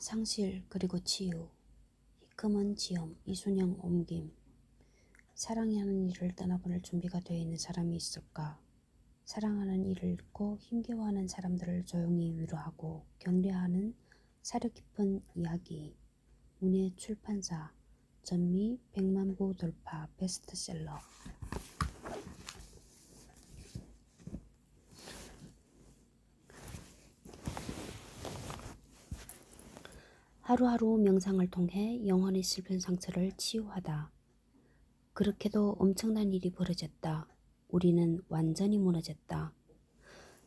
상실 그리고 치유, 희끔은 지엄, 이순영 옮김. 사랑하는 이를 떠나보낼 준비가 되어 있는 사람이 있을까? 사랑하는 이를 잃고 힘겨워하는 사람들을 조용히 위로하고 격려하는 사려 깊은 이야기. 문예 출판사. 전미 100만 부 돌파 베스트셀러. 하루하루 명상을 통해 영혼의 슬픈 상처를 치유하다. 그렇게도 엄청난 일이 벌어졌다. 우리는 완전히 무너졌다.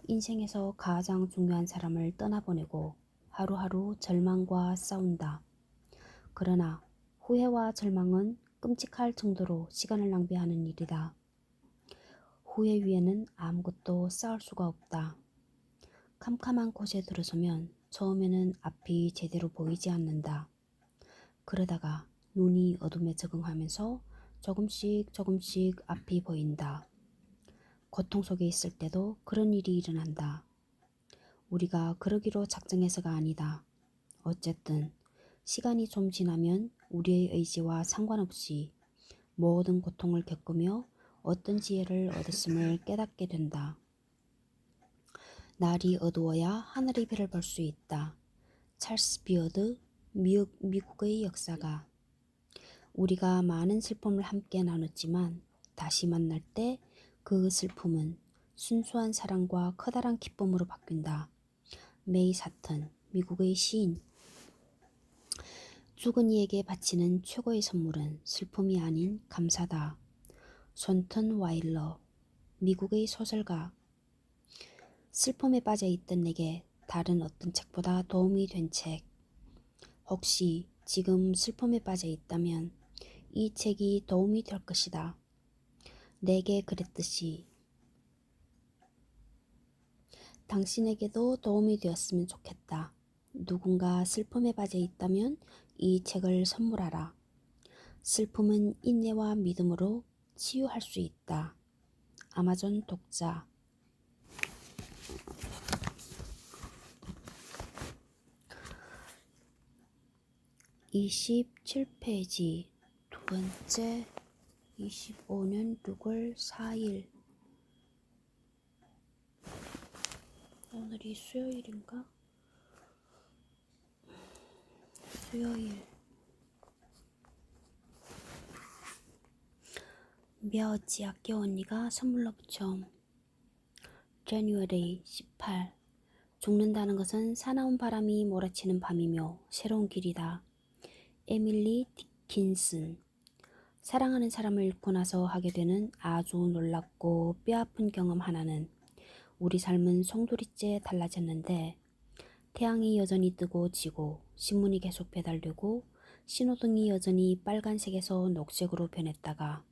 인생에서 가장 중요한 사람을 떠나보내고 하루하루 절망과 싸운다. 그러나 후회와 절망은 끔찍할 정도로 시간을 낭비하는 일이다. 후회 위에는 아무것도 쌓을 수가 없다. 캄캄한 곳에 들어서면 처음에는 앞이 제대로 보이지 않는다. 그러다가 눈이 어둠에 적응하면서 조금씩 앞이 보인다. 고통 속에 있을 때도 그런 일이 일어난다. 우리가 그러기로 작정해서가 아니다. 어쨌든 시간이 좀 지나면 우리의 의지와 상관없이 모든 고통을 겪으며 어떤 지혜를 얻었음을 깨닫게 된다. 날이 어두워야 하늘의 별을 볼 수 있다. 찰스 비어드, 미국의 역사가. 우리가 많은 슬픔을 함께 나눴지만 다시 만날 때 그 슬픔은 순수한 사랑과 커다란 기쁨으로 바뀐다. 메이 사턴, 미국의 시인. 죽은 이에게 바치는 최고의 선물은 슬픔이 아닌 감사다. 손턴 와일러, 미국의 소설가. 슬픔에 빠져 있던 내게 다른 어떤 책보다 도움이 된 책. 혹시 지금 슬픔에 빠져 있다면 이 책이 도움이 될 것이다. 내게 그랬듯이 당신에게도 도움이 되었으면 좋겠다. 누군가 슬픔에 빠져 있다면 이 책을 선물하라. 슬픔은 인내와 믿음으로 치유할 수 있다. 아마존 독자. 27페이지 두 번째 25년 6월 4일. 오늘이 수요일인가? 수요일. 며지 학교 언니가 선물로 붙여. January 18. 죽는다는 것은 사나운 바람이 몰아치는 밤이며 새로운 길이다. 에밀리 디킨슨. 사랑하는 사람을 잃고 나서 하게 되는 아주 놀랍고 뼈아픈 경험 하나는 우리 삶은 송두리째 달라졌는데 태양이 여전히 뜨고 지고 신문이 계속 배달되고 신호등이 여전히 빨간색에서 녹색으로 변했다가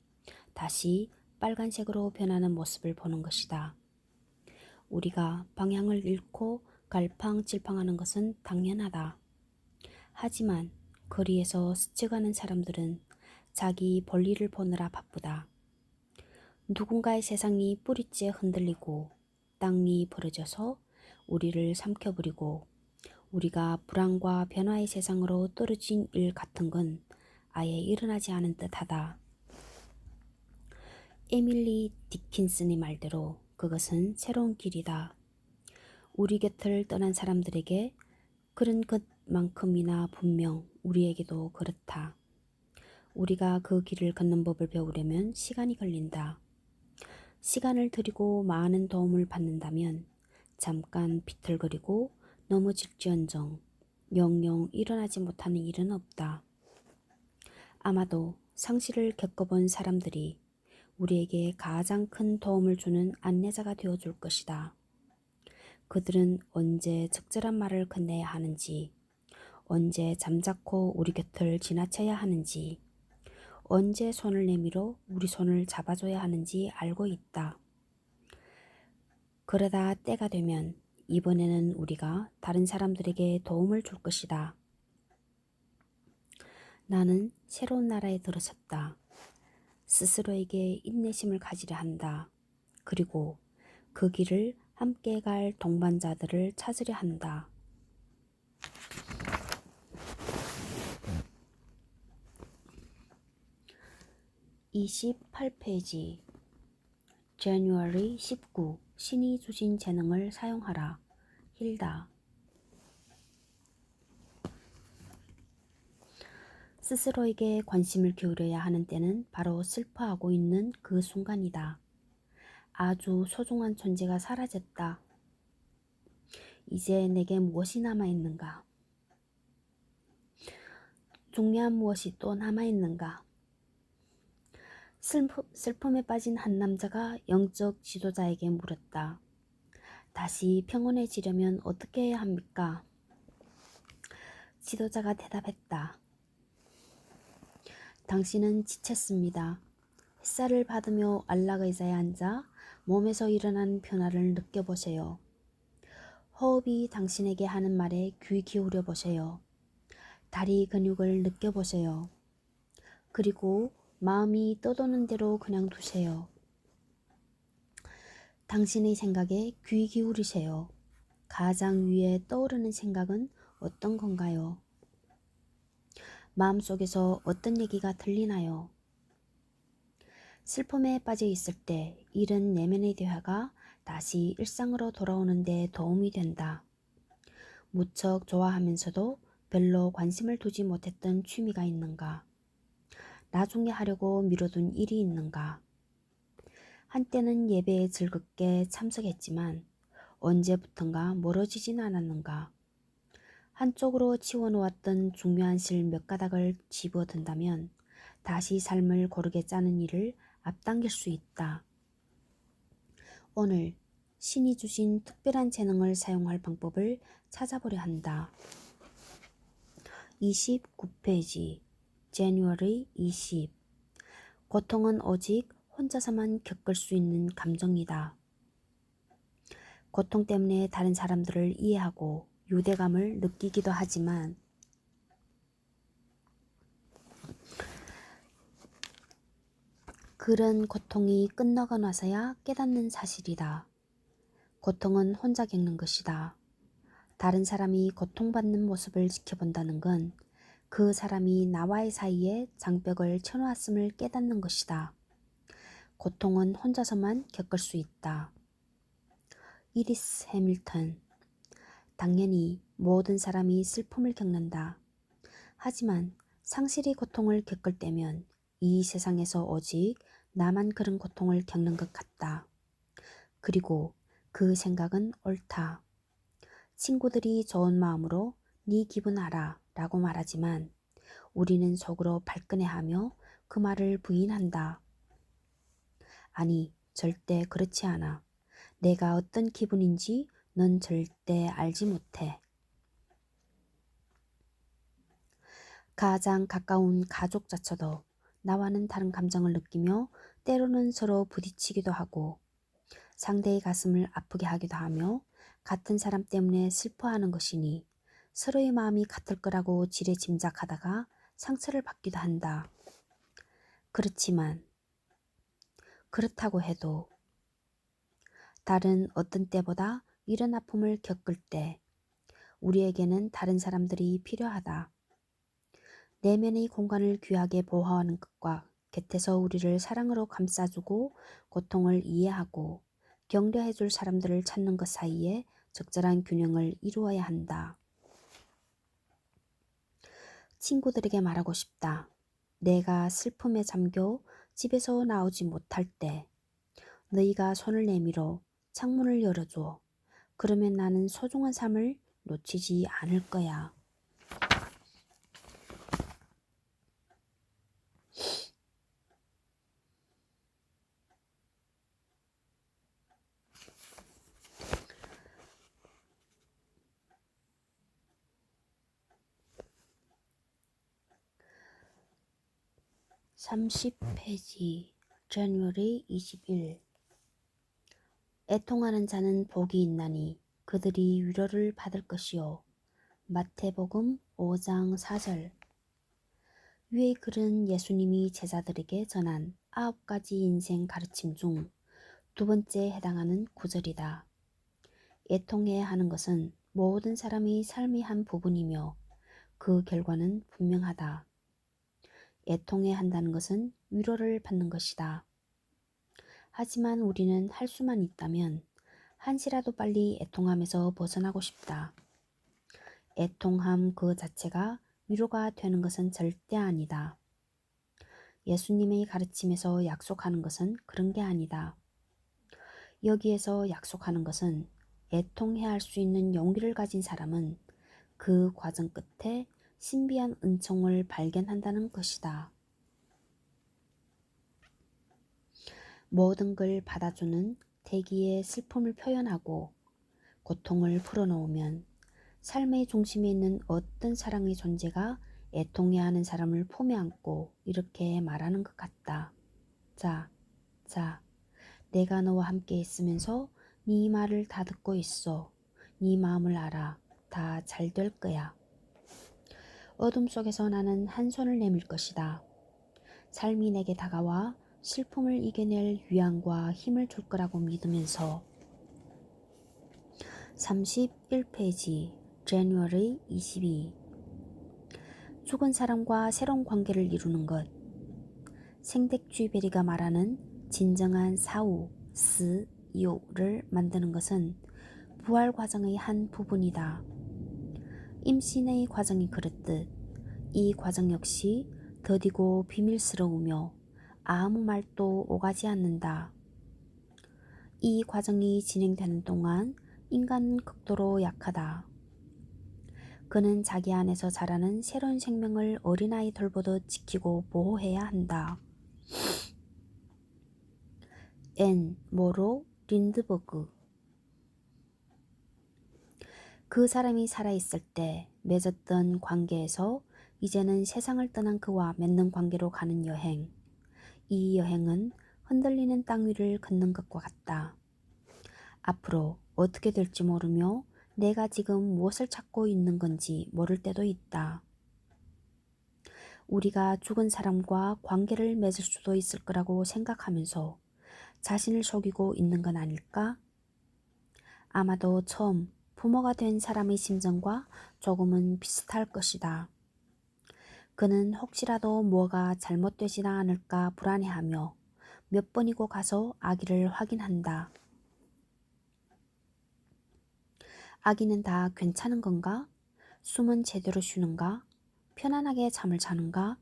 다시 빨간색으로 변하는 모습을 보는 것이다. 우리가 방향을 잃고 갈팡질팡하는 것은 당연하다. 하지만 거리에서 스쳐가는 사람들은 자기 볼일을 보느라 바쁘다. 누군가의 세상이 뿌리째 흔들리고 땅이 벌어져서 우리를 삼켜버리고 우리가 불안과 변화의 세상으로 떨어진 일 같은 건 아예 일어나지 않은 듯하다. 에밀리 디킨슨의 말대로 그것은 새로운 길이다. 우리 곁을 떠난 사람들에게 그런 것만큼이나 분명 우리에게도 그렇다. 우리가 그 길을 걷는 법을 배우려면 시간이 걸린다. 시간을 들이고 많은 도움을 받는다면 잠깐 비틀거리고 넘어질지언정 영영 일어나지 못하는 일은 없다. 아마도 상실을 겪어본 사람들이 우리에게 가장 큰 도움을 주는 안내자가 되어줄 것이다. 그들은 언제 적절한 말을 건네야 하는지, 언제 잠자코 우리 곁을 지나쳐야 하는지, 언제 손을 내밀어 우리 손을 잡아줘야 하는지 알고 있다. 그러다 때가 되면 이번에는 우리가 다른 사람들에게 도움을 줄 것이다. 나는 새로운 나라에 들어섰다. 스스로에게 인내심을 가지려 한다. 그리고 그 길을 함께 갈 동반자들을 찾으려 한다. 28페이지 January 19 신이 주신 재능을 사용하라. 힐다. 스스로에게 관심을 기울여야 하는 때는 바로 슬퍼하고 있는 그 순간이다. 아주 소중한 존재가 사라졌다. 이제 내게 무엇이 남아있는가? 중요한 무엇이 또 남아있는가? 슬픔에 빠진 한 남자가 영적 지도자에게 물었다. 다시 평온해지려면 어떻게 해야 합니까? 지도자가 대답했다. 당신은 지쳤습니다. 햇살을 받으며 안락 의자에 앉아 몸에서 일어나는 변화를 느껴보세요. 호흡이 당신에게 하는 말에 귀 기울여 보세요. 다리 근육을 느껴보세요. 그리고 마음이 떠도는 대로 그냥 두세요. 당신의 생각에 귀 기울이세요. 가장 위에 떠오르는 생각은 어떤 건가요? 마음속에서 어떤 얘기가 들리나요? 슬픔에 빠져 있을 때 이런 내면의 대화가 다시 일상으로 돌아오는 데 도움이 된다. 무척 좋아하면서도 별로 관심을 두지 못했던 취미가 있는가? 나중에 하려고 미뤄둔 일이 있는가? 한때는 예배에 즐겁게 참석했지만 언제부턴가 멀어지진 않았는가? 한쪽으로 치워놓았던 중요한 실 몇 가닥을 집어든다면 다시 삶을 고르게 짜는 일을 앞당길 수 있다. 오늘 신이 주신 특별한 재능을 사용할 방법을 찾아보려 한다. 29페이지 January 20 고통은 오직 혼자서만 겪을 수 있는 감정이다. 고통 때문에 다른 사람들을 이해하고 유대감을 느끼기도 하지만 그런 고통이 끝나고 나서야 깨닫는 사실이다. 고통은 혼자 겪는 것이다. 다른 사람이 고통받는 모습을 지켜본다는 건 그 사람이 나와의 사이에 장벽을 쳐놓았음을 깨닫는 것이다. 고통은 혼자서만 겪을 수 있다. 이리스 해밀턴. 당연히 모든 사람이 슬픔을 겪는다. 하지만 상실이 고통을 겪을 때면 이 세상에서 오직 나만 그런 고통을 겪는 것 같다. 그리고 그 생각은 옳다. 친구들이 좋은 마음으로 네 기분 알아 라고 말하지만 우리는 속으로 발끈해하며 그 말을 부인한다. 아니, 절대 그렇지 않아. 내가 어떤 기분인지 넌 절대 알지 못해. 가장 가까운 가족조차도 나와는 다른 감정을 느끼며 때로는 서로 부딪히기도 하고 상대의 가슴을 아프게 하기도 하며 같은 사람 때문에 슬퍼하는 것이니 서로의 마음이 같을 거라고 지레 짐작하다가 상처를 받기도 한다. 그렇지만 그렇다고 해도 다른 어떤 때보다 이런 아픔을 겪을 때 우리에게는 다른 사람들이 필요하다. 내면의 공간을 귀하게 보호하는 것과 곁에서 우리를 사랑으로 감싸주고 고통을 이해하고 격려해줄 사람들을 찾는 것 사이에 적절한 균형을 이루어야 한다. 친구들에게 말하고 싶다. 내가 슬픔에 잠겨 집에서 나오지 못할 때 너희가 손을 내밀어 창문을 열어줘. 그러면 나는 소중한 삶을 놓치지 않을 거야. (30페이지) January 21 애통하는 자는 복이 있나니 그들이 위로를 받을 것이요. 마태복음 5장 4절. 위의 글은 예수님이 제자들에게 전한 9가지 인생 가르침 중 두 번째에 해당하는 구절이다. 애통해야 하는 것은 모든 사람의 삶의 한 부분이며 그 결과는 분명하다. 애통해야 한다는 것은 위로를 받는 것이다. 하지만 우리는 할 수만 있다면 한시라도 빨리 애통함에서 벗어나고 싶다. 애통함 그 자체가 위로가 되는 것은 절대 아니다. 예수님의 가르침에서 약속하는 것은 그런 게 아니다. 여기에서 약속하는 것은 애통해야 할 수 있는 용기를 가진 사람은 그 과정 끝에 신비한 은총을 발견한다는 것이다. 모든 걸 받아주는 대기의 슬픔을 표현하고 고통을 풀어놓으면 삶의 중심에 있는 어떤 사랑의 존재가 애통해야 하는 사람을 품에 안고 이렇게 말하는 것 같다. 자, 내가 너와 함께 있으면서 네 말을 다 듣고 있어. 네 마음을 알아. 다 잘 될 거야. 어둠 속에서 나는 한 손을 내밀 것이다. 삶이 내게 다가와 슬픔을 이겨낼 위안과 힘을 줄 거라고 믿으면서 31페이지 January 22 죽은 사람과 새로운 관계를 이루는 것 생덱쥐베리가 말하는 진정한 사후, 이오를 만드는 것은 부활 과정의 한 부분이다. 임신의 과정이 그렇듯 이 과정 역시 더디고 비밀스러우며 아무 말도 오가지 않는다. 이 과정이 진행되는 동안 인간은 극도로 약하다. 그는 자기 안에서 자라는 새로운 생명을 어린아이 돌보듯 지키고 보호해야 한다. 앤 모로 린드버그 그 사람이 살아있을 때 맺었던 관계에서 이제는 세상을 떠난 그와 맺는 관계로 가는 여행. 이 여행은 흔들리는 땅 위를 걷는 것과 같다. 앞으로 어떻게 될지 모르며 내가 지금 무엇을 찾고 있는 건지 모를 때도 있다. 우리가 죽은 사람과 관계를 맺을 수도 있을 거라고 생각하면서 자신을 속이고 있는 건 아닐까? 아마도 처음 부모가 된 사람의 심정과 조금은 비슷할 것이다. 그는 혹시라도 뭐가 잘못되지나 않을까 불안해하며 몇 번이고 가서 아기를 확인한다. 아기는 다 괜찮은 건가? 숨은 제대로 쉬는가? 편안하게 잠을 자는가?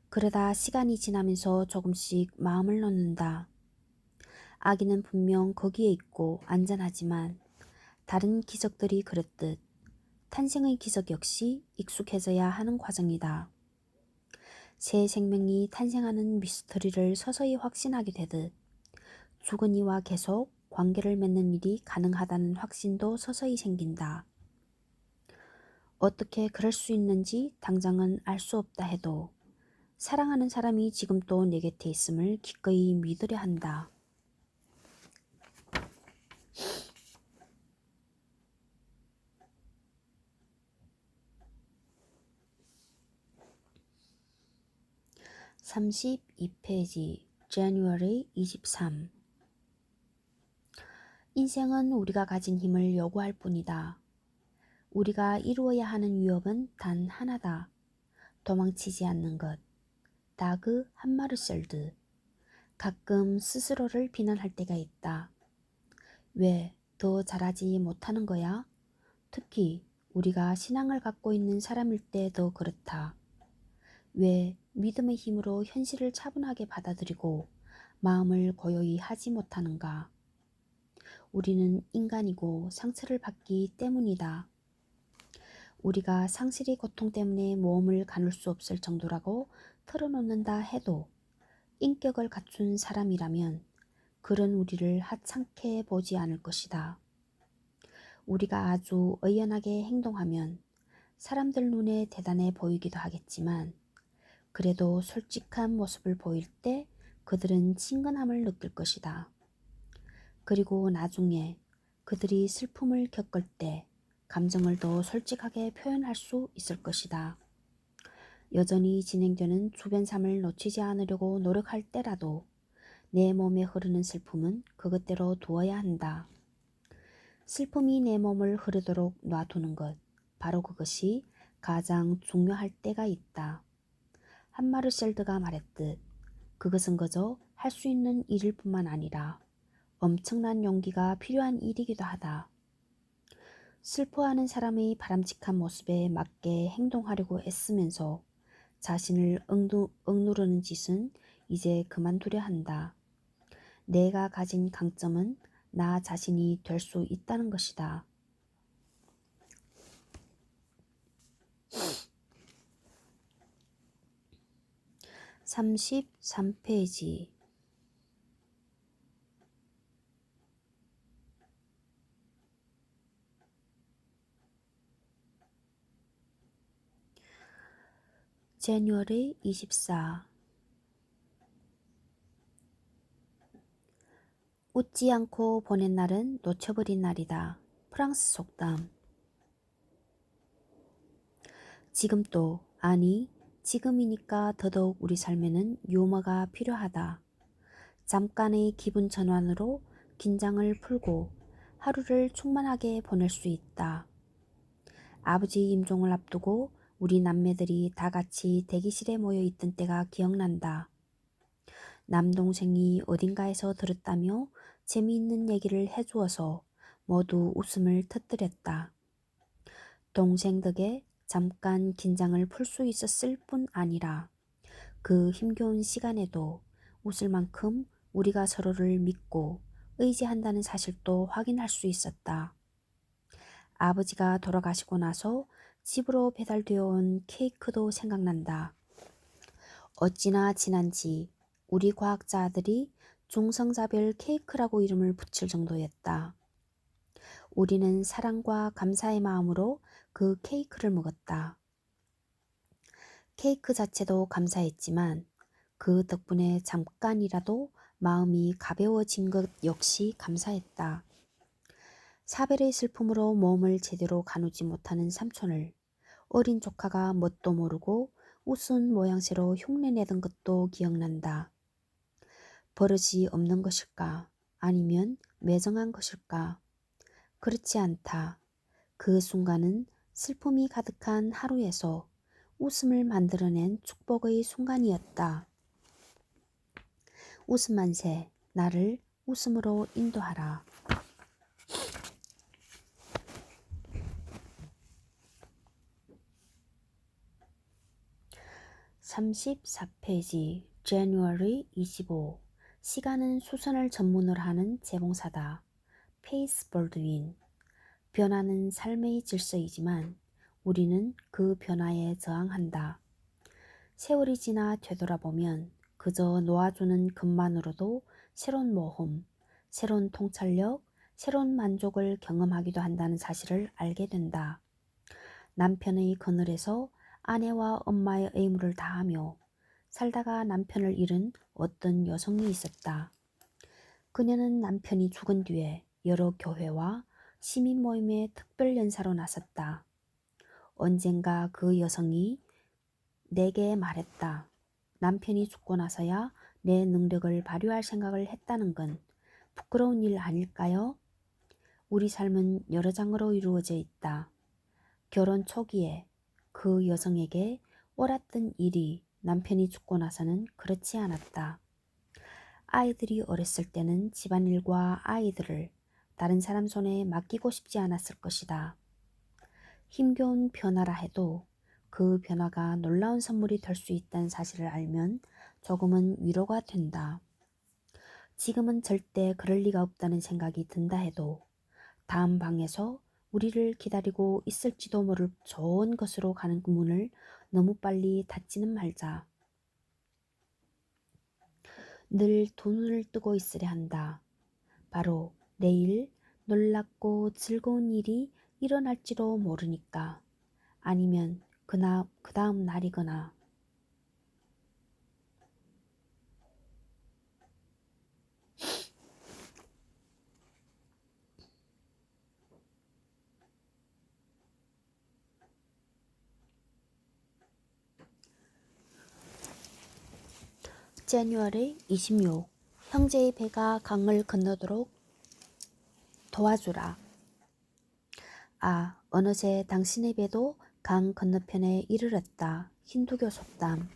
그러다 시간이 지나면서 조금씩 마음을 놓는다. 아기는 분명 거기에 있고 안전하지만 다른 기적들이 그랬듯 탄생의 기적 역시 익숙해져야 하는 과정이다. 새 생명이 탄생하는 미스터리를 서서히 확신하게 되듯 죽은 이와 계속 관계를 맺는 일이 가능하다는 확신도 서서히 생긴다. 어떻게 그럴 수 있는지 당장은 알 수 없다 해도 사랑하는 사람이 지금 또 내 곁에 있음을 기꺼이 믿으려 한다. (32페이지) January 23 인생은 우리가 가진 힘을 요구할 뿐이다. 우리가 이루어야 하는 위협은 단 하나다. 도망치지 않는 것. 다그 한마르셀드. 가끔 스스로를 비난할 때가 있다. 왜 더 잘하지 못하는 거야? 특히 우리가 신앙을 갖고 있는 사람일 때 더 그렇다. 왜 믿음의 힘으로 현실을 차분하게 받아들이고 마음을 고요히 하지 못하는가? 우리는 인간이고 상처를 받기 때문이다. 우리가 상실의 고통 때문에 몸을 가눌 수 없을 정도라고 털어놓는다 해도 인격을 갖춘 사람이라면 그런 우리를 하찮게 보지 않을 것이다. 우리가 아주 의연하게 행동하면 사람들 눈에 대단해 보이기도 하겠지만 그래도 솔직한 모습을 보일 때 그들은 친근함을 느낄 것이다. 그리고 나중에 그들이 슬픔을 겪을 때 감정을 더 솔직하게 표현할 수 있을 것이다. 여전히 진행되는 주변 삶을 놓치지 않으려고 노력할 때라도 내 몸에 흐르는 슬픔은 그것대로 두어야 한다. 슬픔이 내 몸을 흐르도록 놔두는 것, 바로 그것이 가장 중요할 때가 있다. 한마르셀드가 말했듯 그것은 그저 할 수 있는 일일 뿐만 아니라 엄청난 용기가 필요한 일이기도 하다. 슬퍼하는 사람의 바람직한 모습에 맞게 행동하려고 애쓰면서 자신을 억누르는 짓은 이제 그만두려 한다. 내가 가진 강점은 나 자신이 될 수 있다는 것이다. 33페이지. January 24. 웃지 않고 보낸 날은 놓쳐버린 날이다. 프랑스 속담. 지금 또, 아니, 지금이니까 더더욱 우리 삶에는 유머가 필요하다. 잠깐의 기분 전환으로 긴장을 풀고 하루를 충만하게 보낼 수 있다. 아버지 임종을 앞두고 우리 남매들이 다 같이 대기실에 모여 있던 때가 기억난다. 남동생이 어딘가에서 들었다며 재미있는 얘기를 해주어서 모두 웃음을 터뜨렸다. 동생 덕에 잠깐 긴장을 풀 수 있었을 뿐 아니라 그 힘겨운 시간에도 웃을 만큼 우리가 서로를 믿고 의지한다는 사실도 확인할 수 있었다. 아버지가 돌아가시고 나서 집으로 배달되어 온 케이크도 생각난다. 어찌나 지난지 우리 과학자들이 중성자별 케이크라고 이름을 붙일 정도였다. 우리는 사랑과 감사의 마음으로 그 케이크를 먹었다. 케이크 자체도 감사했지만 그 덕분에 잠깐이라도 마음이 가벼워진 것 역시 감사했다. 사별의 슬픔으로 몸을 제대로 가누지 못하는 삼촌을 어린 조카가 뭣도 모르고 웃은 모양새로 흉내내던 것도 기억난다. 버릇이 없는 것일까? 아니면 매정한 것일까? 그렇지 않다. 그 순간은 슬픔이 가득한 하루에서 웃음을 만들어낸 축복의 순간이었다. 웃음 만세, 나를 웃음으로 인도하라. 34페이지. January 25. 시간은 수선을 전문으로 하는 재봉사다. 페이스 볼드윈. 변화는 삶의 질서이지만 우리는 그 변화에 저항한다. 세월이 지나 되돌아보면 그저 놓아주는 것만으로도 새로운 모험, 새로운 통찰력, 새로운 만족을 경험하기도 한다는 사실을 알게 된다. 남편의 그늘에서 아내와 엄마의 의무를 다하며 살다가 남편을 잃은 어떤 여성이 있었다. 그녀는 남편이 죽은 뒤에 여러 교회와 시민 모임의 특별 연사로 나섰다. 언젠가 그 여성이 내게 말했다. 남편이 죽고 나서야 내 능력을 발휘할 생각을 했다는 건 부끄러운 일 아닐까요? 우리 삶은 여러 장으로 이루어져 있다. 결혼 초기에 그 여성에게 옳았던 일이 남편이 죽고 나서는 그렇지 않았다. 아이들이 어렸을 때는 집안일과 아이들을 다른 사람 손에 맡기고 싶지 않았을 것이다. 힘겨운 변화라 해도 그 변화가 놀라운 선물이 될 수 있다는 사실을 알면 조금은 위로가 된다. 지금은 절대 그럴 리가 없다는 생각이 든다 해도 다음 방에서 우리를 기다리고 있을지도 모를 좋은 것으로 가는 문을 너무 빨리 닫지는 말자. 늘 두 눈을 뜨고 있으려 한다. 바로 내일 놀랍고 즐거운 일이 일어날지도 모르니까. 아니면 그 다음 날이거나. January 26. 형제의 배가 강을 건너도록 도와주라. 아, 어느새 당신의 배도 강 건너편에 이르렀다. 힌두교 속담.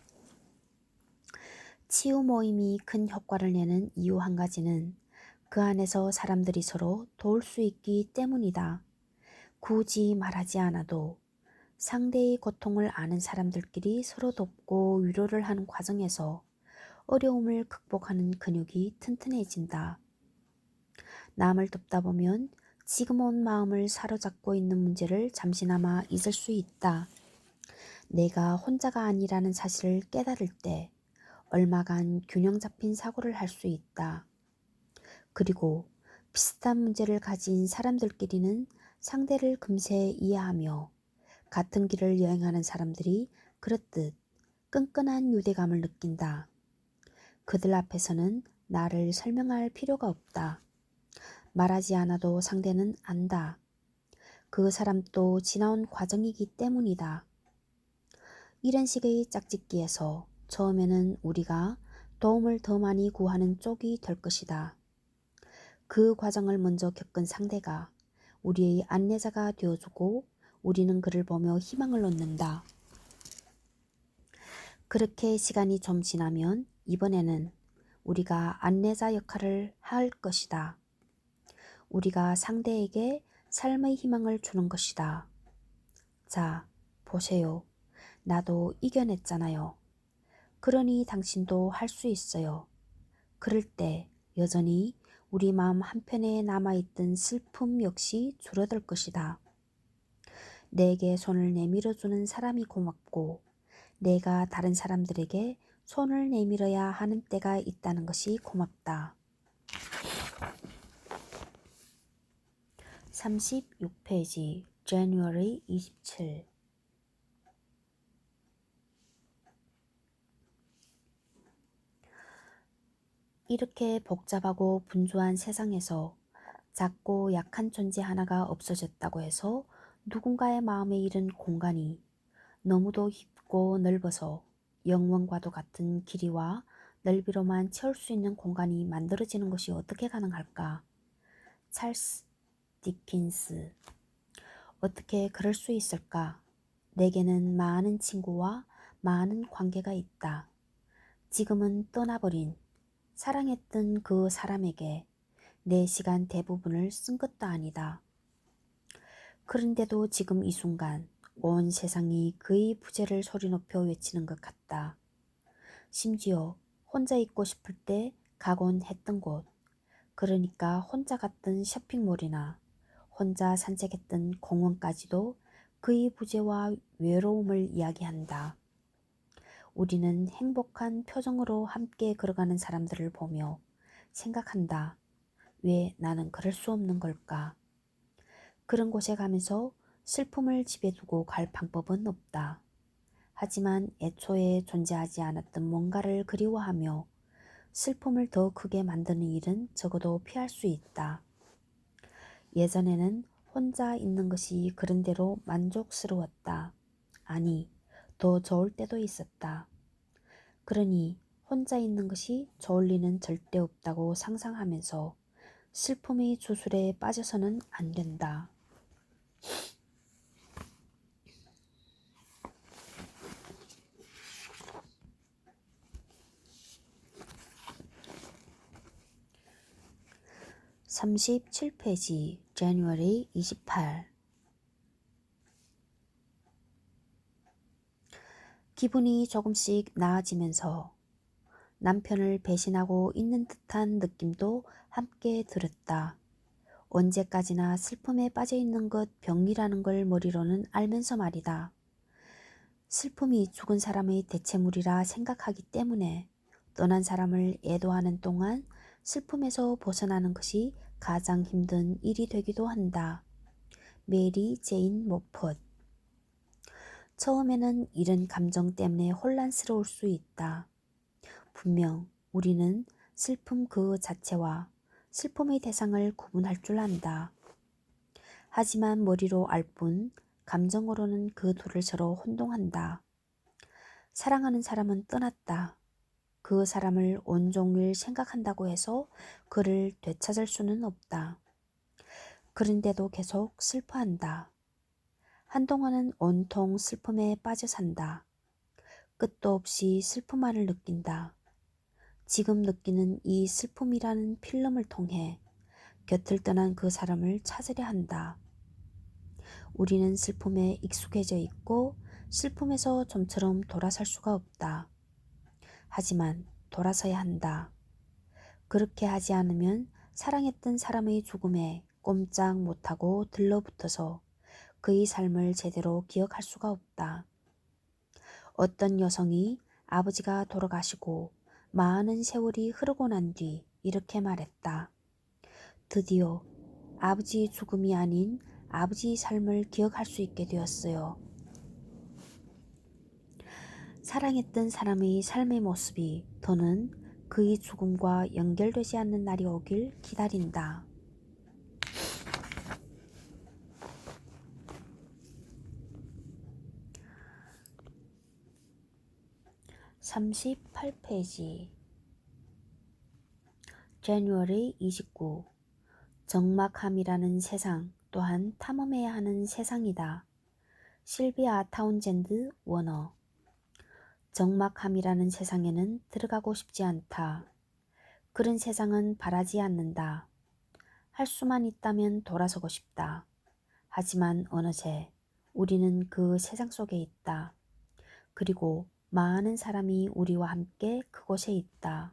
치유 모임이 큰 효과를 내는 이유 한 가지는 그 안에서 사람들이 서로 도울 수 있기 때문이다. 굳이 말하지 않아도 상대의 고통을 아는 사람들끼리 서로 돕고 위로를 하는 과정에서 어려움을 극복하는 근육이 튼튼해진다. 남을 돕다 보면 지금 온 마음을 사로잡고 있는 문제를 잠시나마 잊을 수 있다. 내가 혼자가 아니라는 사실을 깨달을 때 얼마간 균형 잡힌 사고를 할 수 있다. 그리고 비슷한 문제를 가진 사람들끼리는 상대를 금세 이해하며 같은 길을 여행하는 사람들이 그렇듯 끈끈한 유대감을 느낀다. 그들 앞에서는 나를 설명할 필요가 없다. 말하지 않아도 상대는 안다. 그 사람도 지나온 과정이기 때문이다. 이런 식의 짝짓기에서 처음에는 우리가 도움을 더 많이 구하는 쪽이 될 것이다. 그 과정을 먼저 겪은 상대가 우리의 안내자가 되어주고 우리는 그를 보며 희망을 얻는다. 그렇게 시간이 좀 지나면 이번에는 우리가 안내자 역할을 할 것이다. 우리가 상대에게 삶의 희망을 주는 것이다. 자, 보세요. 나도 이겨냈잖아요. 그러니 당신도 할 수 있어요. 그럴 때 여전히 우리 마음 한편에 남아있던 슬픔 역시 줄어들 것이다. 내게 손을 내밀어주는 사람이 고맙고 내가 다른 사람들에게 손을 내밀어야 하는 때가 있다는 것이 고맙다. 36페이지 January 27 이렇게 복잡하고 분주한 세상에서 작고 약한 존재 하나가 없어졌다고 해서 누군가의 마음에 이른 공간이 너무도 깊고 넓어서 영원과도 같은 길이와 넓이로만 채울 수 있는 공간이 만들어지는 것이 어떻게 가능할까? 찰스 디킨스. 어떻게 그럴 수 있을까? 내게는 많은 친구와 많은 관계가 있다. 지금은 떠나버린 사랑했던 그 사람에게 내 시간 대부분을 쓴 것도 아니다. 그런데도 지금 이 순간 온 세상이 그의 부재를 소리 높여 외치는 것 같다. 심지어 혼자 있고 싶을 때 가곤 했던 곳, 그러니까 혼자 갔던 쇼핑몰이나 혼자 산책했던 공원까지도 그의 부재와 외로움을 이야기한다. 우리는 행복한 표정으로 함께 걸어가는 사람들을 보며 생각한다. 왜 나는 그럴 수 없는 걸까? 그런 곳에 가면서 슬픔을 집에 두고 갈 방법은 없다. 하지만 애초에 존재하지 않았던 뭔가를 그리워하며 슬픔을 더 크게 만드는 일은 적어도 피할 수 있다. 예전에는 혼자 있는 것이 그런대로 만족스러웠다. 아니, 더 좋을 때도 있었다. 그러니 혼자 있는 것이 좋을 리는 절대 없다고 상상하면서 슬픔의 주술에 빠져서는 안 된다. (37페이지) January 28 기분이 조금씩 나아지면서 남편을 배신하고 있는 듯한 느낌도 함께 들었다. 언제까지나 슬픔에 빠져있는 것 병이라는 걸 머리로는 알면서 말이다. 슬픔이 죽은 사람의 대체물이라 생각하기 때문에 떠난 사람을 애도하는 동안 슬픔에서 벗어나는 것이 가장 힘든 일이 되기도 한다. 메리 제인 모펫. 처음에는 이런 감정 때문에 혼란스러울 수 있다. 분명 우리는 슬픔 그 자체와 슬픔의 대상을 구분할 줄 안다. 하지만 머리로 알 뿐 감정으로는 그 둘을 서로 혼동한다. 사랑하는 사람은 떠났다. 그 사람을 온종일 생각한다고 해서 그를 되찾을 수는 없다. 그런데도 계속 슬퍼한다. 한동안은 온통 슬픔에 빠져 산다. 끝도 없이 슬픔만을 느낀다. 지금 느끼는 이 슬픔이라는 필름을 통해 곁을 떠난 그 사람을 찾으려 한다. 우리는 슬픔에 익숙해져 있고 슬픔에서 좀처럼 돌아설 수가 없다. 하지만 돌아서야 한다. 그렇게 하지 않으면 사랑했던 사람의 죽음에 꼼짝 못하고 들러붙어서 그의 삶을 제대로 기억할 수가 없다. 어떤 여성이 아버지가 돌아가시고 많은 세월이 흐르고 난 뒤 이렇게 말했다. 드디어 아버지의 죽음이 아닌 아버지의 삶을 기억할 수 있게 되었어요. 사랑했던 사람의 삶의 모습이 더는 그의 죽음과 연결되지 않는 날이 오길 기다린다. 38페이지 January 29 적막함이라는 세상 또한 탐험해야 하는 세상이다. 실비아 타운젠드 워너 적막함이라는 세상에는 들어가고 싶지 않다. 그런 세상은 바라지 않는다. 할 수만 있다면 돌아서고 싶다. 하지만 어느새 우리는 그 세상 속에 있다. 그리고 많은 사람이 우리와 함께 그곳에 있다.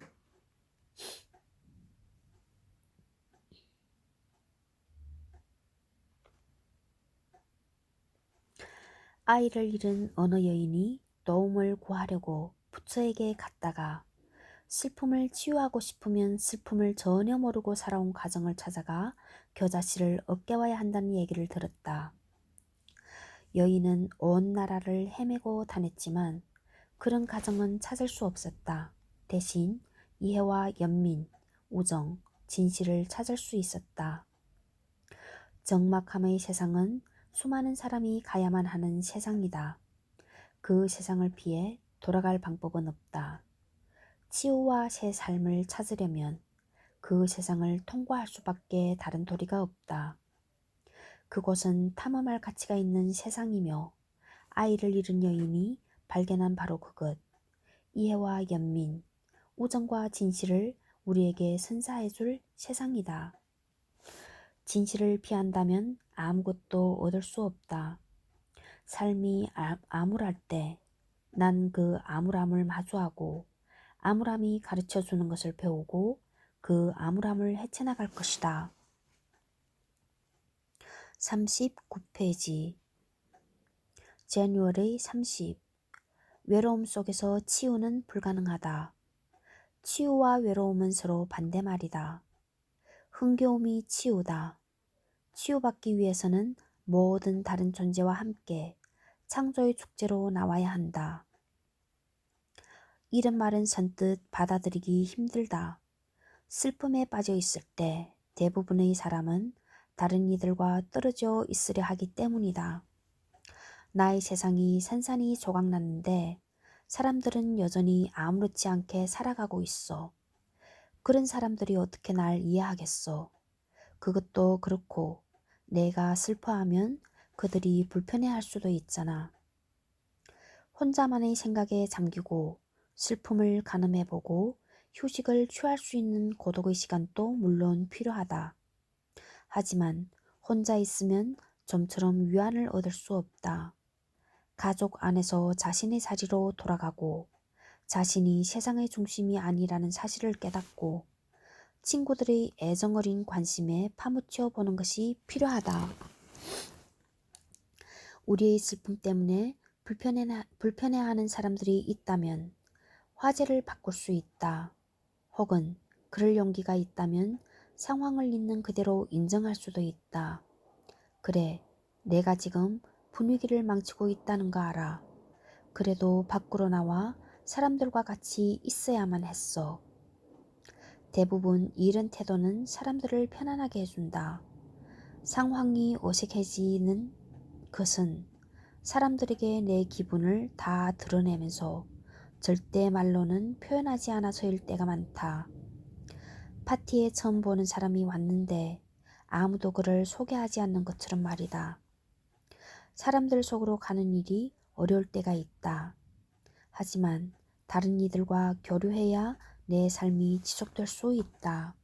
아이를 잃은 어느 여인이 도움을 구하려고 부처에게 갔다가 슬픔을 치유하고 싶으면 슬픔을 전혀 모르고 살아온 가정을 찾아가 겨자씨를 얻게 와야 한다는 얘기를 들었다. 여인은 온 나라를 헤매고 다녔지만 그런 가정은 찾을 수 없었다. 대신 이해와 연민, 우정, 진실을 찾을 수 있었다. 적막함의 세상은 수많은 사람이 가야만 하는 세상이다. 그 세상을 피해 돌아갈 방법은 없다. 치유와 새 삶을 찾으려면 그 세상을 통과할 수밖에 다른 도리가 없다. 그곳은 탐험할 가치가 있는 세상이며 아이를 잃은 여인이 발견한 바로 그것, 이해와 연민, 우정과 진실을 우리에게 선사해줄 세상이다. 진실을 피한다면 아무것도 얻을 수 없다. 삶이 암울할 때 난 그 암울함을 마주하고 암울함이 가르쳐주는 것을 배우고 그 암울함을 헤쳐나갈 것이다. 39페이지 January 30 외로움 속에서 치유는 불가능하다. 치유와 외로움은 서로 반대말이다. 흥겨움이 치유다. 치유받기 위해서는 모든 다른 존재와 함께 창조의 축제로 나와야 한다. 이런 말은 선뜻 받아들이기 힘들다. 슬픔에 빠져 있을 때 대부분의 사람은 다른 이들과 떨어져 있으려 하기 때문이다. 나의 세상이 산산이 조각났는데 사람들은 여전히 아무렇지 않게 살아가고 있어. 그런 사람들이 어떻게 날 이해하겠어. 그것도 그렇고 내가 슬퍼하면 그들이 불편해할 수도 있잖아. 혼자만의 생각에 잠기고 슬픔을 가늠해보고 휴식을 취할 수 있는 고독의 시간도 물론 필요하다. 하지만 혼자 있으면 좀처럼 위안을 얻을 수 없다. 가족 안에서 자신의 자리로 돌아가고 자신이 세상의 중심이 아니라는 사실을 깨닫고 친구들의 애정어린 관심에 파묻혀 보는 것이 필요하다. 우리의 슬픔 때문에 불편해하는 사람들이 있다면 화제를 바꿀 수 있다. 혹은 그럴 용기가 있다면 상황을 있는 그대로 인정할 수도 있다. 그래, 내가 지금 분위기를 망치고 있다는 거 알아. 그래도 밖으로 나와 사람들과 같이 있어야만 했어. 대부분 이런 태도는 사람들을 편안하게 해준다. 상황이 어색해지는 것은 사람들에게 내 기분을 다 드러내면서 절대 말로는 표현하지 않아서일 때가 많다. 파티에 처음 보는 사람이 왔는데 아무도 그를 소개하지 않는 것처럼 말이다. 사람들 속으로 가는 일이 어려울 때가 있다. 하지만 다른 이들과 교류해야 내 삶이 지속될 수 있다.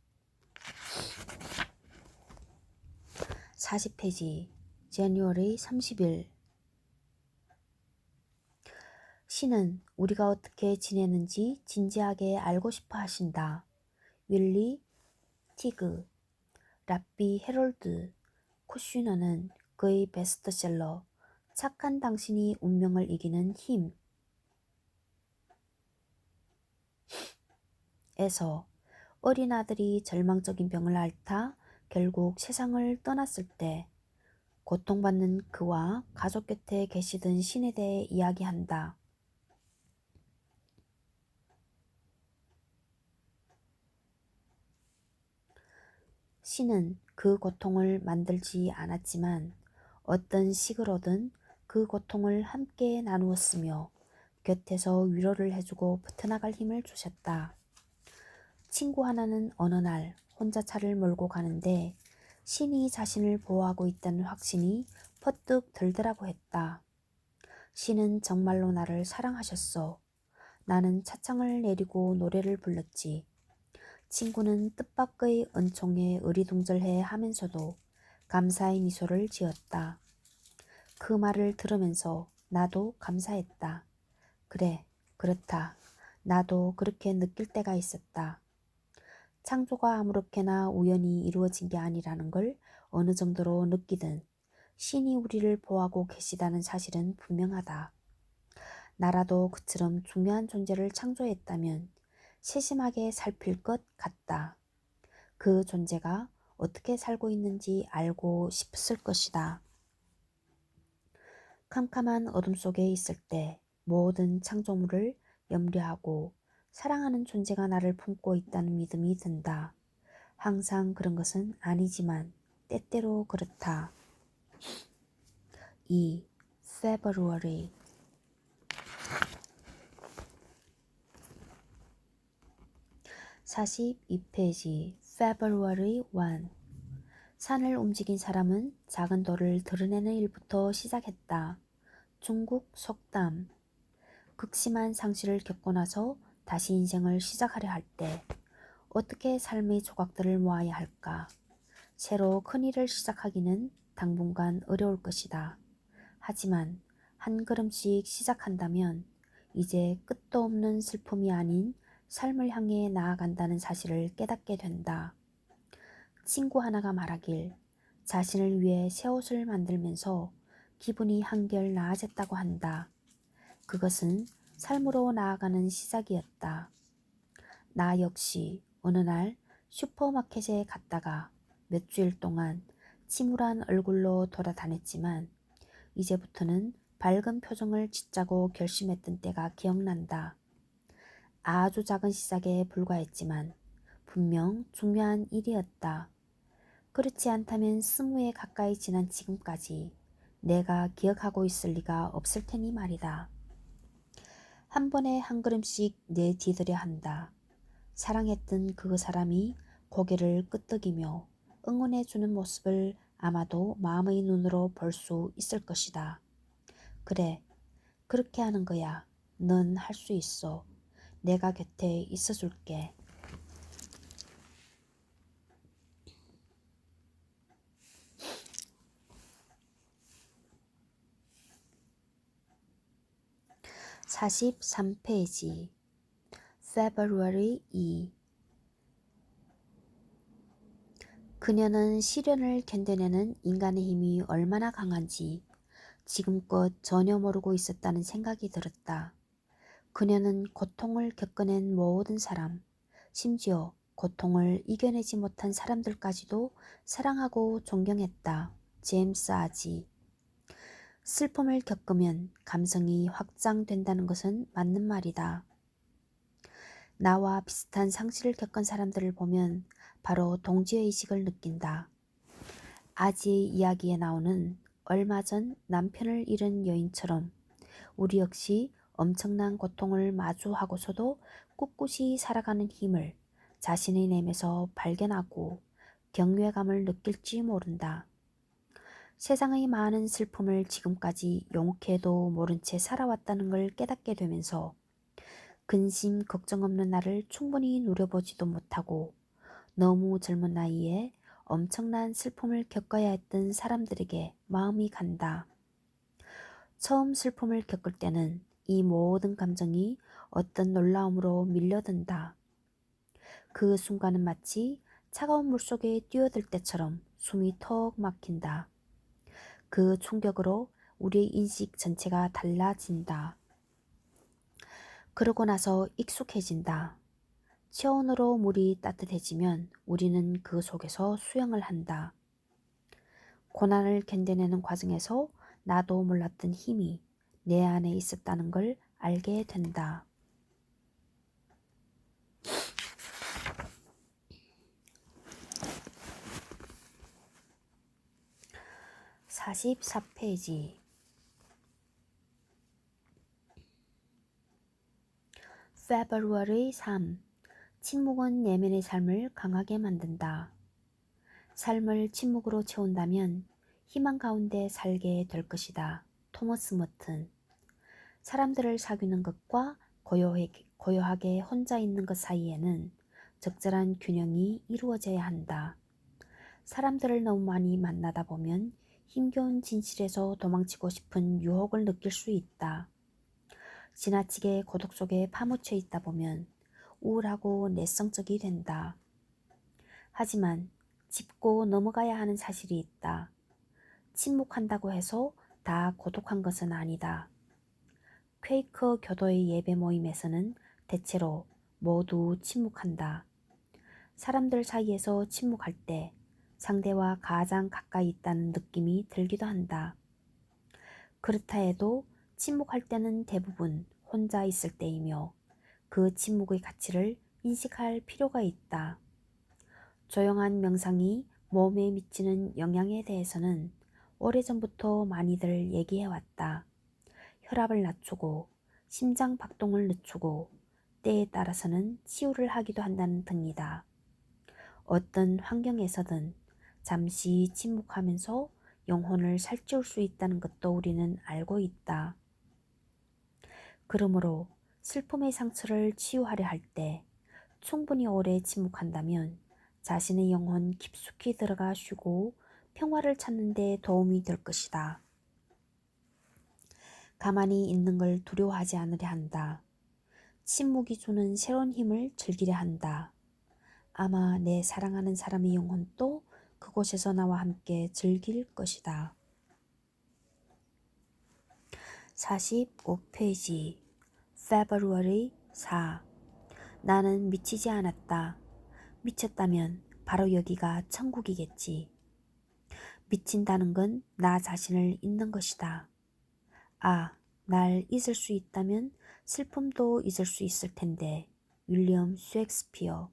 40페이지 January 30일 신은 우리가 어떻게 지내는지 진지하게 알고 싶어 하신다. 윌리 티그, 랍비 헤롤드 쿠슈너는 그의 베스트셀러 착한 당신이 운명을 이기는 힘에서 어린 아들이 절망적인 병을 앓다 결국 세상을 떠났을 때 고통받는 그와 가족 곁에 계시던 신에 대해 이야기한다. 신은 그 고통을 만들지 않았지만 어떤 식으로든 그 고통을 함께 나누었으며 곁에서 위로를 해주고 버텨나갈 힘을 주셨다. 친구 하나는 어느 날 혼자 차를 몰고 가는데 신이 자신을 보호하고 있다는 확신이 퍼뜩 들더라고 했다. 신은 정말로 나를 사랑하셨어. 나는 차창을 내리고 노래를 불렀지. 친구는 뜻밖의 은총에 의리둥절해 하면서도 감사의 미소를 지었다. 그 말을 들으면서 나도 감사했다. 그래, 그렇다. 나도 그렇게 느낄 때가 있었다. 창조가 아무렇게나 우연히 이루어진 게 아니라는 걸 어느 정도로 느끼든 신이 우리를 보호하고 계시다는 사실은 분명하다. 나라도 그처럼 중요한 존재를 창조했다면 세심하게 살필 것 같다. 그 존재가 어떻게 살고 있는지 알고 싶었을 것이다. 캄캄한 어둠 속에 있을 때 모든 창조물을 염려하고 사랑하는 존재가 나를 품고 있다는 믿음이 든다. 항상 그런 것은 아니지만 때때로 그렇다. 2. February 42페이지 February 1 산을 움직인 사람은 작은 돌을 드러내는 일부터 시작했다. 중국 속담 극심한 상실을 겪고 나서 다시 인생을 시작하려 할 때 어떻게 삶의 조각들을 모아야 할까? 새로 큰 일을 시작하기는 당분간 어려울 것이다. 하지만 한 걸음씩 시작한다면 이제 끝도 없는 슬픔이 아닌 삶을 향해 나아간다는 사실을 깨닫게 된다. 친구 하나가 말하길 자신을 위해 새 옷을 만들면서 기분이 한결 나아졌다고 한다. 그것은 삶으로 나아가는 시작이었다. 나 역시 어느 날 슈퍼마켓에 갔다가 몇 주일 동안 침울한 얼굴로 돌아다녔지만 이제부터는 밝은 표정을 짓자고 결심했던 때가 기억난다. 아주 작은 시작에 불과했지만 분명 중요한 일이었다. 그렇지 않다면 20에 가까이 지난 지금까지 내가 기억하고 있을 리가 없을 테니 말이다. 한 번에 한 걸음씩 내디디려 한다. 사랑했던 그 사람이 고개를 끄덕이며 응원해주는 모습을 아마도 마음의 눈으로 볼 수 있을 것이다. 그래, 그렇게 하는 거야. 넌 할 수 있어. 내가 곁에 있어줄게. 43페이지 February 2 그녀는 시련을 견뎌내는 인간의 힘이 얼마나 강한지 지금껏 전혀 모르고 있었다는 생각이 들었다. 그녀는 고통을 겪어낸 모든 사람, 심지어 고통을 이겨내지 못한 사람들까지도 사랑하고 존경했다. 제임스 아지. 슬픔을 겪으면 감성이 확장된다는 것은 맞는 말이다. 나와 비슷한 상실을 겪은 사람들을 보면 바로 동지의식을 느낀다. 아지의 이야기에 나오는 얼마 전 남편을 잃은 여인처럼 우리 역시 엄청난 고통을 마주하고서도 꿋꿋이 살아가는 힘을 자신의 내면에서 발견하고 경외감을 느낄지 모른다. 세상의 많은 슬픔을 지금까지 용케도 모른 채 살아왔다는 걸 깨닫게 되면서 근심 걱정 없는 나를 충분히 누려보지도 못하고 너무 젊은 나이에 엄청난 슬픔을 겪어야 했던 사람들에게 마음이 간다. 처음 슬픔을 겪을 때는 이 모든 감정이 어떤 놀라움으로 밀려든다. 그 순간은 마치 차가운 물속에 뛰어들 때처럼 숨이 턱 막힌다. 그 충격으로 우리의 인식 전체가 달라진다. 그러고 나서 익숙해진다. 체온으로 물이 따뜻해지면 우리는 그 속에서 수영을 한다. 고난을 견뎌내는 과정에서 나도 몰랐던 힘이 내 안에 있었다는 걸 알게 된다. 44페이지. February 3. 침묵은 내면의 삶을 강하게 만든다. 삶을 침묵으로 채운다면 희망 가운데 살게 될 것이다. 토머스 머튼. 사람들을 사귀는 것과 고요하게 혼자 있는 것 사이에는 적절한 균형이 이루어져야 한다. 사람들을 너무 많이 만나다 보면 힘겨운 진실에서 도망치고 싶은 유혹을 느낄 수 있다. 지나치게 고독 속에 파묻혀 있다 보면 우울하고 내성적이 된다. 하지만 짚고 넘어가야 하는 사실이 있다. 침묵한다고 해서 다 고독한 것은 아니다. 퀘이커 교도의 예배 모임에서는 대체로 모두 침묵한다. 사람들 사이에서 침묵할 때 상대와 가장 가까이 있다는 느낌이 들기도 한다. 그렇다 해도 침묵할 때는 대부분 혼자 있을 때이며 그 침묵의 가치를 인식할 필요가 있다. 조용한 명상이 몸에 미치는 영향에 대해서는 오래전부터 많이들 얘기해왔다. 혈압을 낮추고 심장 박동을 늦추고 때에 따라서는 치유를 하기도 한다는 등이다. 어떤 환경에서든 잠시 침묵하면서 영혼을 살찌울 수 있다는 것도 우리는 알고 있다. 그러므로 슬픔의 상처를 치유하려 할 때 충분히 오래 침묵한다면 자신의 영혼 깊숙이 들어가 쉬고 평화를 찾는 데 도움이 될 것이다. 가만히 있는 걸 두려워하지 않으려 한다. 침묵이 주는 새로운 힘을 즐기려 한다. 아마 내 사랑하는 사람의 영혼도 그곳에서 나와 함께 즐길 것이다. 45페이지. February 4. 나는 미치지 않았다. 미쳤다면 바로 여기가 천국이겠지. 미친다는 건 나 자신을 잊는 것이다. 아, 날 잊을 수 있다면 슬픔도 잊을 수 있을 텐데. 윌리엄 셰익스피어.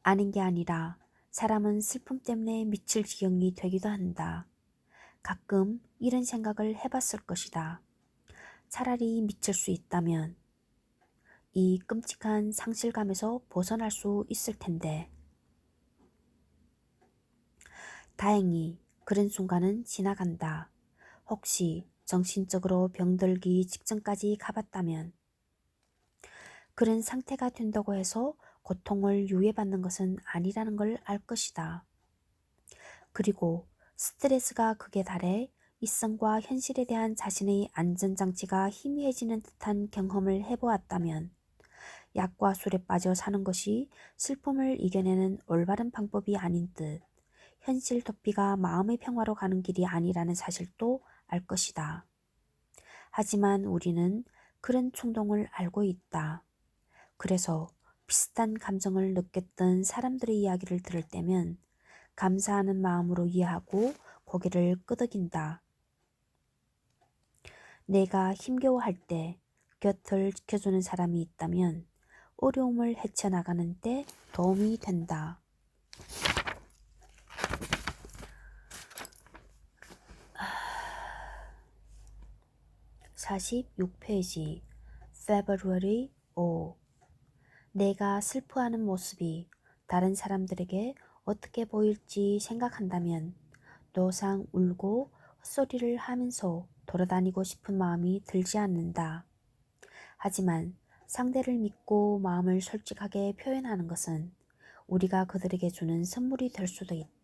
아닌 게 아니라 사람은 슬픔 때문에 미칠 지경이 되기도 한다. 가끔 이런 생각을 해봤을 것이다. 차라리 미칠 수 있다면 이 끔찍한 상실감에서 벗어날 수 있을 텐데. 다행히 그런 순간은 지나간다. 혹시 정신적으로 병들기 직전까지 가봤다면 그런 상태가 된다고 해서 고통을 유예받는 것은 아니라는 걸 알 것이다. 그리고 스트레스가 극에 달해 이성과 현실에 대한 자신의 안전장치가 희미해지는 듯한 경험을 해보았다면 약과 술에 빠져 사는 것이 슬픔을 이겨내는 올바른 방법이 아닌 듯 현실 도피가 마음의 평화로 가는 길이 아니라는 사실도 알 것이다. 하지만 우리는 그런 충동을 알고 있다. 그래서 비슷한 감정을 느꼈던 사람들의 이야기를 들을 때면 감사하는 마음으로 이해하고 고개를 끄덕인다. 내가 힘겨워할 때 곁을 지켜주는 사람이 있다면 어려움을 헤쳐나가는 때 도움이 된다. 46페이지. February 5. 내가 슬퍼하는 모습이 다른 사람들에게 어떻게 보일지 생각한다면 노상 울고 헛소리를 하면서 돌아다니고 싶은 마음이 들지 않는다. 하지만 상대를 믿고 마음을 솔직하게 표현하는 것은 우리가 그들에게 주는 선물이 될 수도 있다.